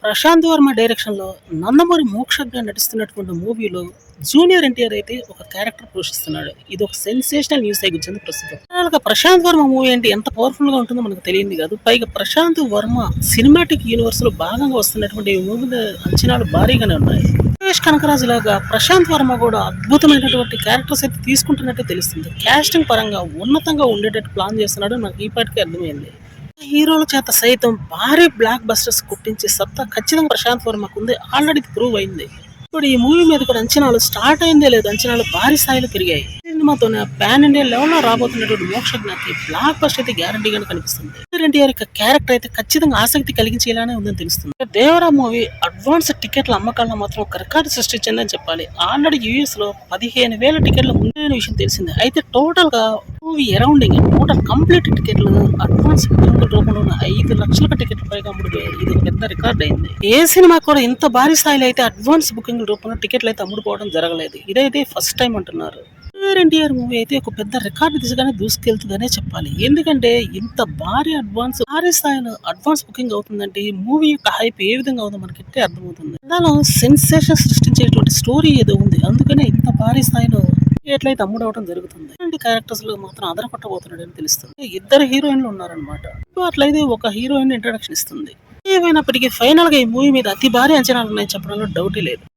ప్రశాంత్ వర్మ డైరెక్షన్‌లో 'నందమూరి మోక్షజ్ఞ' నటిస్తున్నటువంటి మూవీలో జూనియర్ ఎన్టీఆర్ అయితే ఒక క్యారెక్టర్ పోషిస్తున్నాడు. ఇదొక సెన్సేషనల్ న్యూస్ అయి కూర్చుంది ప్రస్తుతం. జనరల్‌గా ప్రశాంత్ వర్మ మూవీ అంటే ఎంత పవర్‌ఫుల్‌గా ఉంటుందో మనకు తెలియంది కాదు. పైగా ప్రశాంత్ వర్మ సినిమాటిక్ యూనివర్స్‌లో భాగంగా వస్తున్నటువంటి ఈ మూవీ అంచనాలు భారీగానే ఉన్నాయి. సురేష్ కనకరాజు లాగా ప్రశాంత్ వర్మ కూడా అద్భుతమైనటువంటి క్యారెక్టర్స్ అయితే తీసుకుంటున్నట్టే తెలుస్తుంది. కాస్టింగ్ పరంగా ఉన్నతంగా ఉండేటట్టు ప్లాన్ చేస్తున్నాడు నాకు ఈ పాటికే అర్థమైంది. హీరోల చేత సైతం భారీ బ్లాక్ బస్టర్స్ కొట్టించే సత్తా ఖచ్చితంగా ప్రశాంత్ వర్మకు ఉంది. ఆల్రెడీ ప్రూవ్ అయింది. ఇప్పుడు ఈ మూవీ మీద కూడా అంచనాలు స్టార్ట్ అయిందే లేదు, అంచనాలు భారీ స్థాయిలో పెరిగాయి. సినిమాతోనే పాన్ ఇండియా లెవెల్లో రాబోతున్నటువంటి మోక్షజ్ఞకి బ్లాక్ బస్టర్ అయితే గ్యారంటీగానే కనిపిస్తుంది. ఎన్టీఆర్ యొక్క క్యారెక్టర్ అయితే ఖచ్చితంగా ఆసక్తి కలిగించేలానే ఉందని తెలుస్తుంది. దేవరా మూవీ అడ్వాన్స్ టికెట్ల అమ్మకాల్లో మాత్రం ఒక రికార్డు సృష్టించిందని చెప్పాలి. ఆల్రెడీ యూఎస్ లో 15,000 టికెట్ల ముందే విషయం తెలిసింది. అయితే టోటల్ గా మూవీ అరౌండింగ్ టోటల్ కంప్లీట్ టికెట్లు అడ్వాన్స్ బుకింగ్ రూపంలో 5 లక్షల టికెట్ల పైగా అమ్ముడుపోయాయి. ఇది ఒక పెద్ద రికార్డ్ అయింది. ఏ సినిమా కూడా ఇంత భారీ స్థాయిలో అయితే అడ్వాన్స్ బుకింగ్ రూపంలో టికెట్లు అయితే అమ్ముడుపోవడం జరగలేదు. ఇదైతే ఫస్ట్ టైం అంటున్నారు. ఎన్టీఆర్ మూవీ అయితే ఒక పెద్ద రికార్డు దిశగానే దూసుకెళ్తుందనే చెప్పాలి. ఎందుకంటే ఇంత భారీ స్థాయిలో అడ్వాన్స్ బుకింగ్ అవుతుందంటే ఈ మూవీ యొక్క హైప్ ఏ విధంగా ఉందో మనకి అర్థమవుతుంది. దానిలో సెన్సేషన్ సృష్టించేటువంటి స్టోరీ ఏదో ఉంది. అందుకనే ఇంత భారీ స్థాయిలో ఎట్లయితే అమ్ముడవడం జరుగుతుంది. ఇలాంటి క్యారెక్టర్స్ లో మాత్రం అదరకొట్టబోతున్నాడు అని తెలుస్తుంది. ఇద్దరు హీరోయిన్లు ఉన్నారనమాట. అట్లయితే ఒక హీరోయిన్ ఇంట్రడక్షన్ ఇస్తుంది. ఏమైనప్పటికీ ఫైనల్ గా ఈ మూవీ మీద అతి భారీ అంచనాలు ఉన్నాయని చెప్పడంలో డౌటే లేదు.